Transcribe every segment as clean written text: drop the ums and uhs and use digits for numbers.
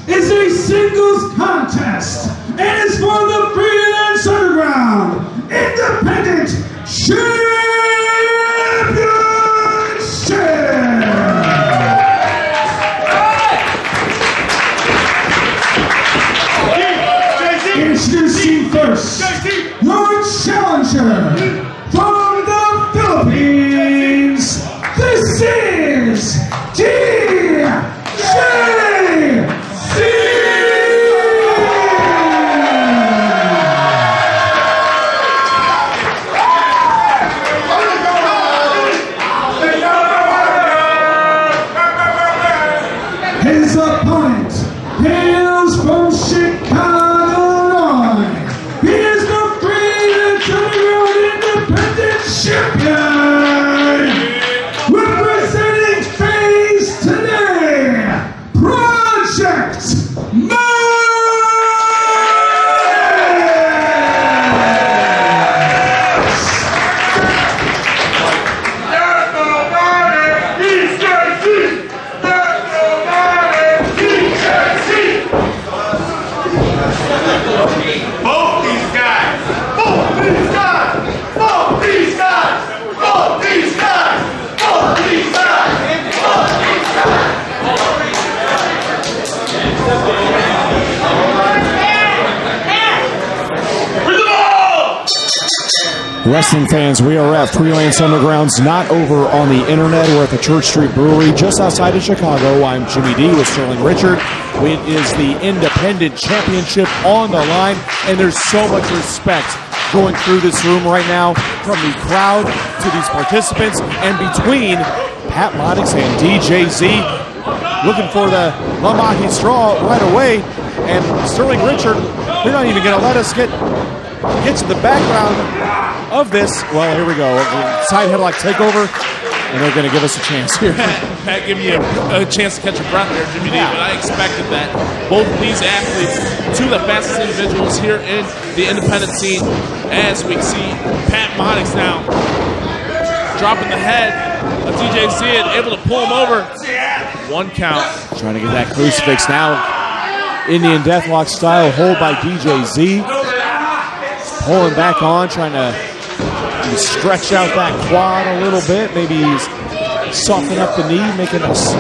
Is a singles contest and is for the Freelance Underground Independent Championship. Introducing first, your challenger from the Philippines. This is DJ. His opponent hails from Chicago, Illinois. He is the Freelance Underground Independent Champion. Representing Phase today, Project Monix. Wrestling fans, we are at Freelance Underground's Not Over on the Internet. We're at the Church Street Brewery just outside of Chicago. I'm Jimmy D with Sterling Richard. It is the Independent Championship on the line, and there's so much respect going through this room right now from the crowd to these participants and between Pat Monix and DJ Z. Looking for the Lamahi straw right away, and Sterling Richard, they're not even going to let us get to the background of this. Well, here we go. Side headlock takeover, and they're going to give us a chance here. Pat giving you a chance to catch your breath there, Jimmy D, but I expected that. Both of these athletes, two of the fastest individuals here in the independent scene, as we see Pat Monix now dropping the head of DJ Z and able to pull him over. One count. Trying to get that crucifix now. Indian Deathlock style hold by DJ Z. Pulling back on, trying to stretch out that quad a little bit. Maybe he's softening up the knee, making us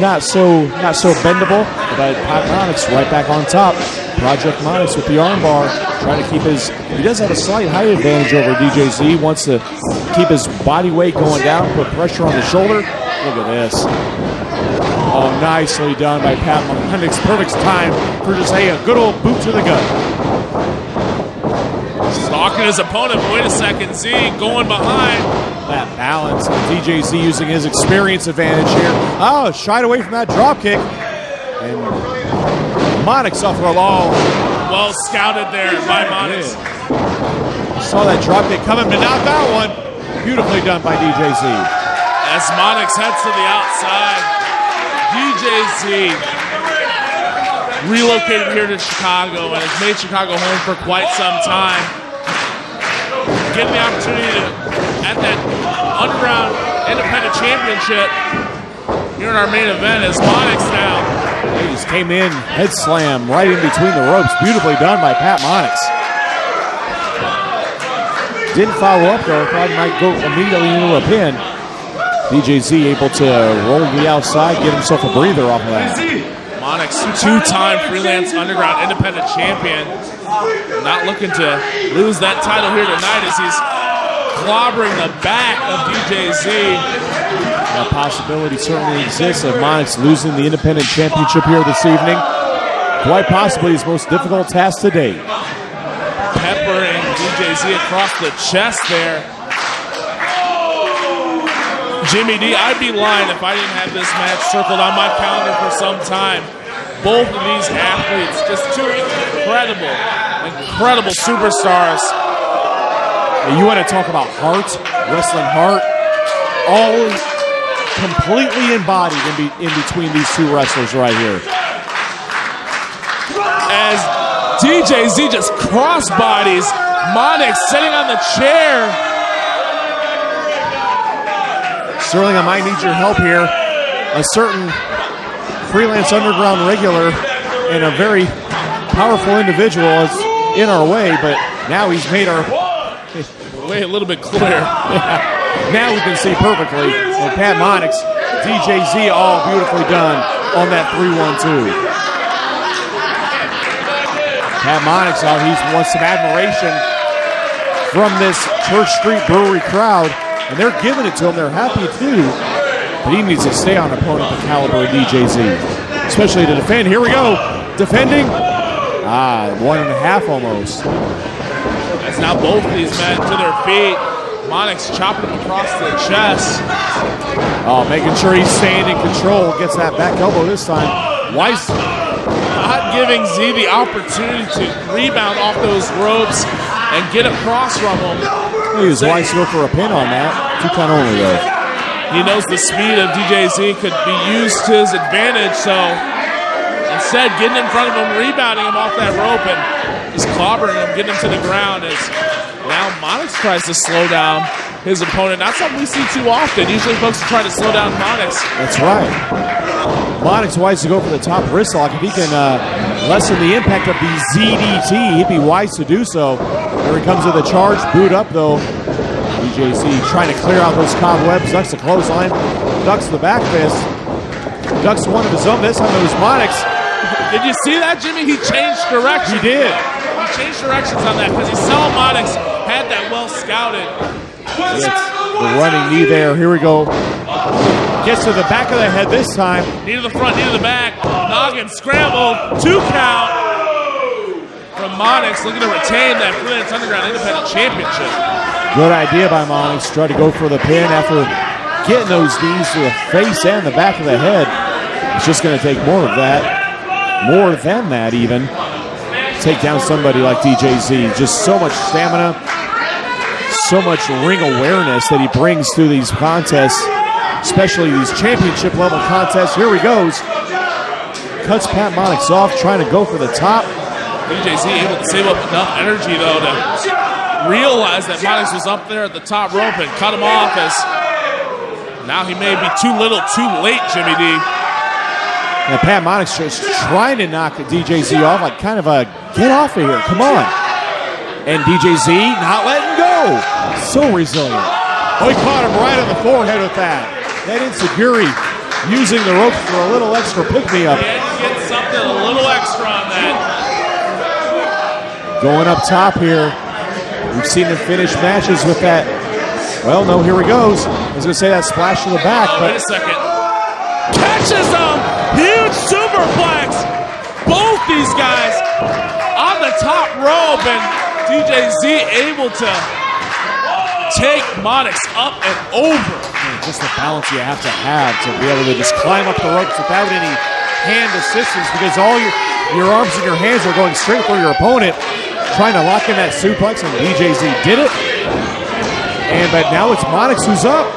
not so bendable. But Pat Monix right back on top. Project Monix with the armbar, trying to keep his. He does have a slight height advantage over DJ Z. Wants to keep his body weight going down, put pressure on the shoulder. Look at this. Oh, nicely done by Pat Monix. Perfect time for just a good old boot to the gut. Stalking his opponent. Wait a second, Z going behind. That balance. DJ Z using his experience advantage here. Oh, shied away from that drop kick. And Monix off the ball. Well scouted there by Monix. Saw that drop kick coming, but not that one. Beautifully done by DJ Z. As Monix heads to the outside, DJ Z relocated here to Chicago and has made Chicago home for quite some time. Getting the opportunity to, at that Underground Independent Championship here in our main event is Monix now. He just came in, head slam right in between the ropes. Beautifully done by Pat Monix. Didn't follow up though. Thought he might go immediately into a pin. DJ Z able to roll to the outside, get himself a breather off of that. Monix, two-time Freelance Underground Independent Champion. Not looking to lose that title here tonight as he's clobbering the back of DJ Z. That possibility certainly exists of Monix losing the Independent Championship here this evening. Quite possibly his most difficult task to date. Peppering DJ Z across the chest there. Jimmy D, I'd be lying if I didn't have this match circled on my calendar for some time. both of these athletes, just two incredible superstars. And you want to talk about heart, wrestling heart, all completely embodied in between these two wrestlers right here. As DJZ just crossbodies Monix sitting on the chair. Sterling, I might need your help here. A certain Freelance Underground regular and a very powerful individual is in our way, but now he's made our way a little bit clear. Yeah. Now we can see perfectly. And Pat Monix, DJZ, all beautifully done on that 3-1-2. Pat Monix, he wants some admiration from this Church Street Brewery crowd, and they're giving it to him. They're happy too, but he needs to stay on opponent the caliber of DJZ, especially to defend. Here we go, defending. 1.5 almost. As now both of these men to their feet. Monix chopping him across the chest. Oh, making sure he's staying in control. Gets that back elbow this time. Weiss not giving Z the opportunity to rebound off those ropes and get across from him. He was Weiss to go for a pin on that. 2 count only though. He knows the speed of DJZ could be used to his advantage, so instead getting in front of him, rebounding him off that rope and just clobbering him, getting him to the ground. As now Monix tries to slow down his opponent. Not something we see too often. Usually folks are trying to slow down Monix. That's right. Monix wise to go for the top wrist lock. If he can lessen the impact of the ZDT, he'd be wise to do so. Here he comes with a charge. Boot up though. DJZ trying to clear out those cobwebs. Ducks the clothesline. Ducks the back fist. Ducks one of his own. This time it was Monix. Did you see that, Jimmy? He changed direction. He did. He changed directions on that because he saw Monix had that well scouted. The running knee there. Here we go. Gets to the back of the head this time. Knee to the front, knee to the back. Noggin scramble. 2 count from Monix, looking to retain that Freelance Underground Independent Championship. Good idea by Monix. Try to go for the pin after getting those knees to the face and the back of the head. It's just going to take more of that. More than that even. Take down somebody like DJZ. Just so much stamina. So much ring awareness that he brings to these contests, especially these championship level contests. Here he goes. Cuts Pat Monix off, trying to go for the top. DJZ able to save up enough energy though to realize that Monix was up there at the top rope and cut him off, as now he may be too little too late, Jimmy D. And Pat Monix just trying to knock DJZ off, like kind of a get off of here, come on. And DJZ not letting go. So resilient. Oh, he caught him right on the forehead with that. That insecurity, using the ropes for a little extra pick-me-up. He had to get something a little extra on that. Going up top here. We've seen him finish matches with that. Well, no, here he goes. I was going to say that splash to the back. But wait a second. Catches him! Huge superplex! Both these guys on the top rope, and DJZ able to take Monix up and over. Just the balance you have to be able to just climb up the ropes without any hand assistance, because all your arms and your hands are going straight for your opponent, trying to lock in that suplex, and DJZ did it. But now it's Monix who's up.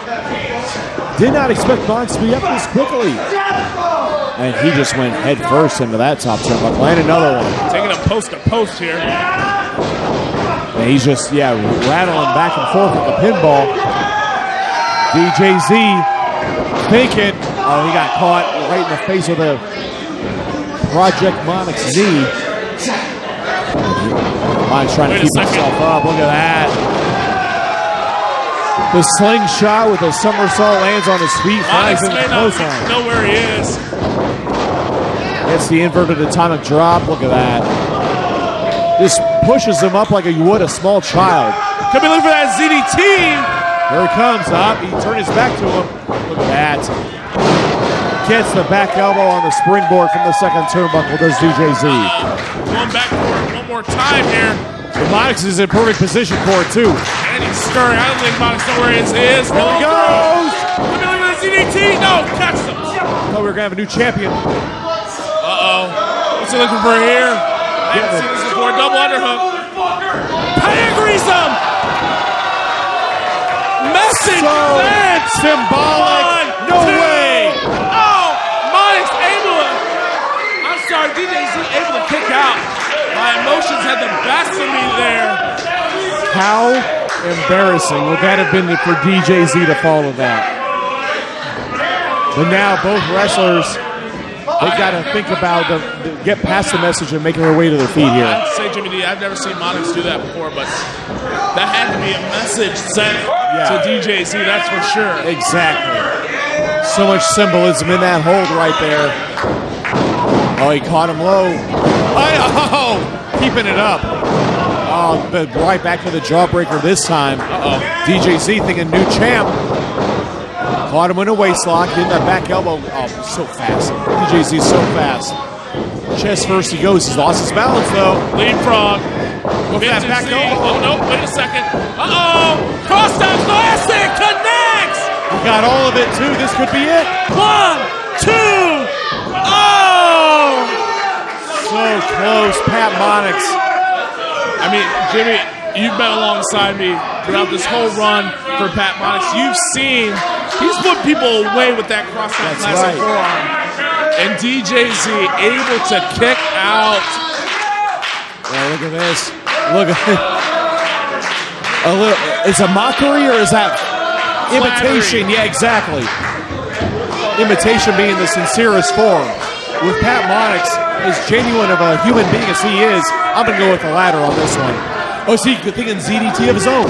Did not expect Monix to be up this quickly. And he just went head first into that top turnbuckle. And another one. Taking him post to post here. And he's just, rattling back and forth with the pinball. DJZ thinking, he got caught right in the face with a Project Monix knee. Monix trying to keep himself up. Look at that. The slingshot with a somersault lands on his feet. Monix may not know where he is. Gets the inverted atomic drop. Look at that. Just pushes him up like you would a small child. Could be looking for that ZDT. Here he comes up. He turned his back to him. Look at that. Gets the back elbow on the springboard from the second turnbuckle. Does DJZ. Going back for it one more time here. But Monix is in perfect position for it too. And he's stirring. I don't think Monix knows where he is. There he goes. Could be looking for that ZDT. No, catch him. Thought we were going to have a new champion. Uh-oh. What's he looking for here? I haven't seen this before. Double underhook. Pedigree him. Message sent. Symbolic. No way. Oh, Monix able to. I'm sorry, DJZ able to kick out. My emotions had the best of me there. How embarrassing would that have been for DJZ to fall to that? But now both wrestlers, they got to think about get past the message and making their way to their feet here. I have to say, Jimmy D, I've never seen Monix do that before, but that had to be a message sent to DJZ, that's for sure. Exactly. So much symbolism in that hold right there. Oh, he caught him low. Oh, keeping it up. Oh, but right back to the jawbreaker this time. DJZ thinking new champ. Caught him in a waist lock, in that back elbow. Oh, so fast. DJZ so fast. Chest first he goes. He's lost his balance though. Leapfrog. Look at that back elbow. Oh, no, wait a second. Cross down classic connects. We got all of it too. This could be it. 1, 2. Oh! So close, Pat Monix. I mean, Jimmy, you've been alongside me throughout this whole run for Pat Monix. You've seen he's put people away with that cross-down classic forearm. And DJZ able to kick out. Yeah, look at this. Look at it. Is a mockery or is that imitation? Yeah, exactly. Imitation being the sincerest form. With Pat Monix, as genuine of a human being as he is, I'm going to go with the latter on this one. Oh, is he thinking ZDT of his own?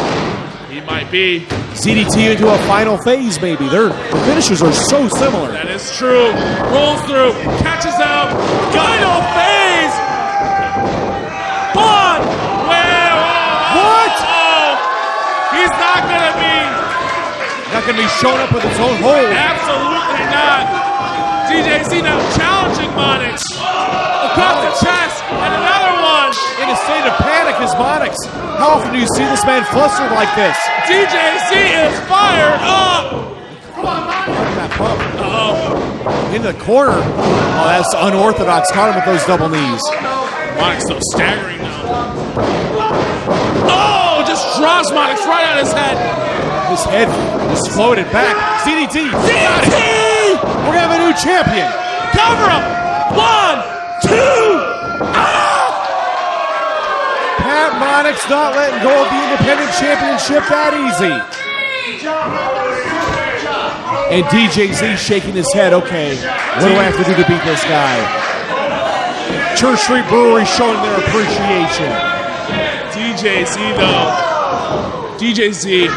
He might be. ZDT into a final phase, maybe. The finishes are so similar. That is true. Rolls through, catches out, final phase. What? He's not gonna be showing up with his own hold. Absolutely not. DJZ now challenging Monix across the chest, and another one. In a state of panic is Monix. How often do you see this man flustered like this? DJZ is fired up. That pump. In the corner. Oh, that's unorthodox. Caught him with those double knees. Monix still staggering now. Oh, just drops Monix right on his head. His head just floated back. CDT. CDT! We're going to have a new champion. Cover him. 1, 2. Pat Monix not letting go of the Independent Championship that easy. And DJZ shaking his head. Okay, what do I have to do to beat this guy? Church Street Brewery showing their appreciation. DJZ though. DJZ.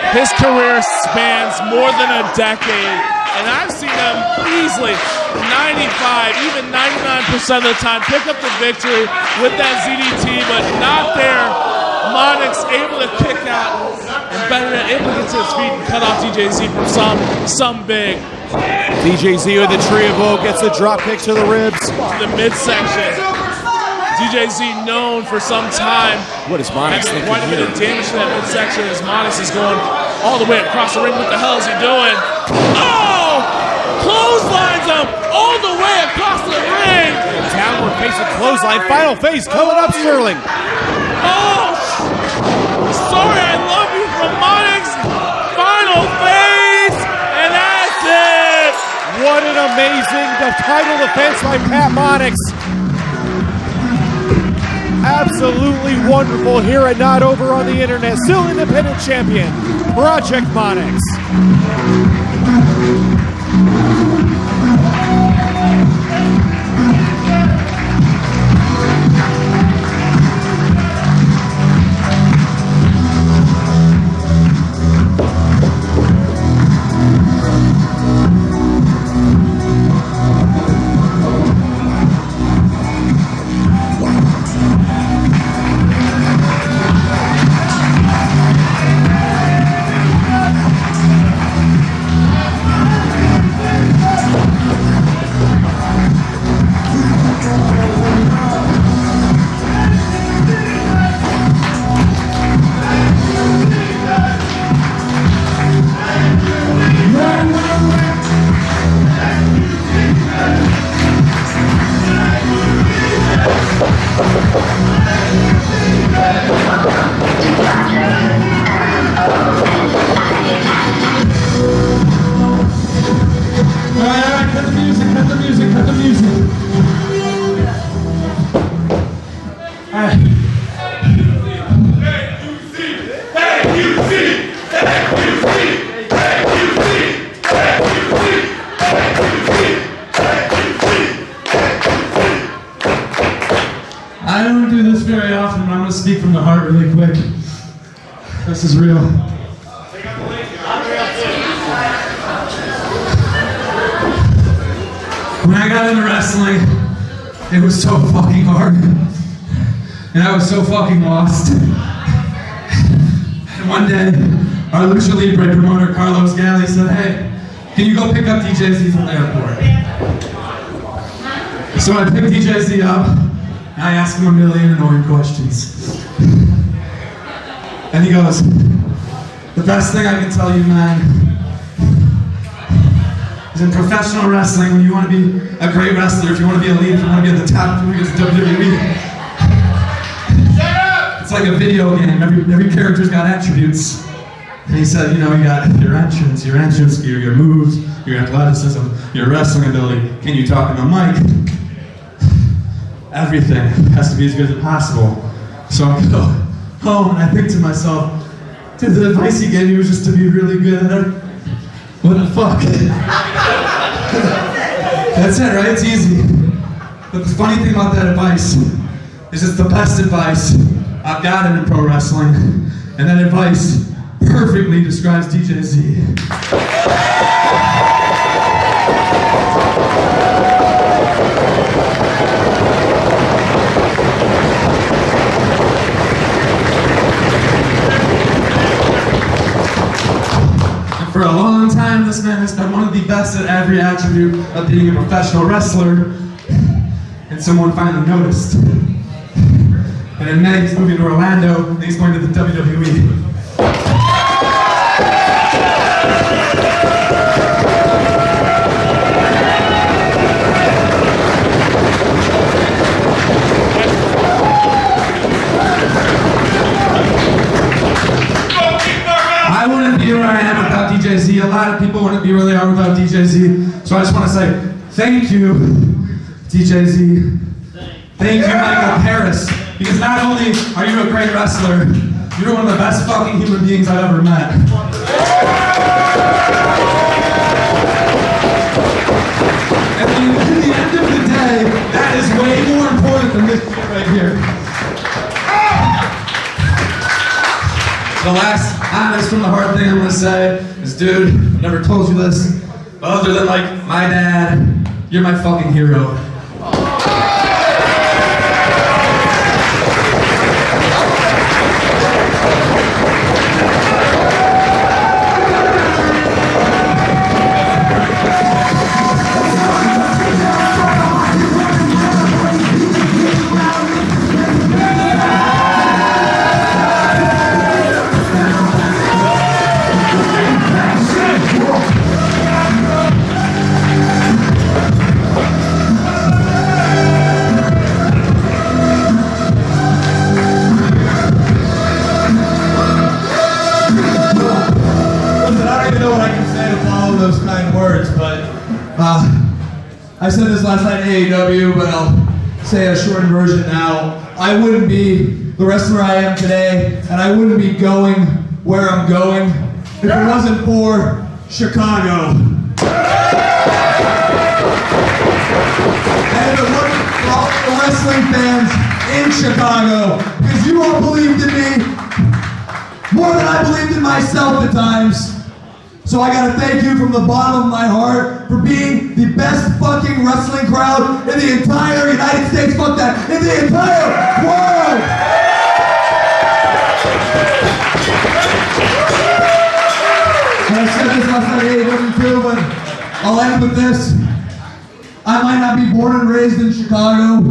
His career spans more than a decade, and I've seen him easily 95, even 99% of the time pick up the victory with that ZDT, but not there. Monix able to kick out, and Bennett able to get to his feet and cut off DJZ from some big. DJZ with the tree of woe gets a drop kick to the ribs. To the midsection. DJZ known for some time. What is Monix thinking quite a bit of damage to that midsection as Monix is going all the way across the ring. What the hell is he doing? Oh! Clotheslines him all the way across the ring. Downward facing clothesline. Final phase coming up, Sterling. Oh! Sorry, I love you from Monix. Final phase, and that's it. What an amazing title defense by Pat Monix. Absolutely wonderful here at Not Over on the Internet. Still independent champion, Project Monix. Alright, cut the music, cut the music, cut the music. Alright. I don't do this very often, but I'm going to speak from the heart really quick. This is real. When I got into wrestling, it was so fucking hard. And I was so fucking lost. And one day, our Lucha Libre promoter, Carlos Galley, said, "Hey, can you go pick up DJ Z from the airport?" So I picked DJ Z up, and I asked him a million annoying questions. And he goes, "The best thing I can tell you, man, is in professional wrestling, when you want to be a great wrestler, if you want to be elite, if you want to be at the top, if you want to get to WWE, it's like a video game. Every character's got attributes." And he said, "You know, you got your entrance, your moves, your athleticism, your wrestling ability. Can you talk in the mic? Everything has to be as good as possible." So I go home and I think to myself, dude, the advice he gave me was just to be really good at it. What the fuck? That's it, right? It's easy. But the funny thing about that advice is it's the best advice I've gotten in pro wrestling. And that advice perfectly describes DJ Z. For a long time, this man has been one of the best at every attribute of being a professional wrestler, and someone finally noticed. And in May, he's moving to Orlando, and he's going to the WWE. I wouldn't be where I am without DJ Z. A lot of people wouldn't be where they are without DJ Z. So I just want to say thank you, DJ Z. Thank you, Michael Paris. Because not only are you a great wrestler, you're one of the best fucking human beings I've ever met. And at the end of the day, that is way more important than this shit right here. The last honest from the heart thing I'm gonna say is, dude, I never told you this, but other than like my dad, you're my fucking hero. I said this last night in AEW, but I'll say a shortened version now. I wouldn't be the wrestler I am today, and I wouldn't be going where I'm going if it wasn't for Chicago. And if it wasn't for all the wrestling fans in Chicago, because you all believed in me more than I believed in myself at times. So I gotta thank you from the bottom of my heart for being the best fucking wrestling crowd in the entire United States, fuck that, in the entire world! And I said this last night at AEW too, but I'll end with this. I might not be born and raised in Chicago,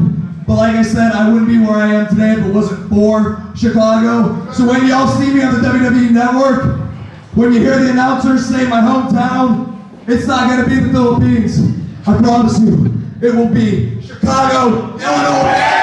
but like I said, I wouldn't be where I am today if it wasn't for Chicago. So when y'all see me on the WWE Network, when you hear the announcers say my hometown, it's not going to be the Philippines. I promise you, it will be Chicago, Illinois.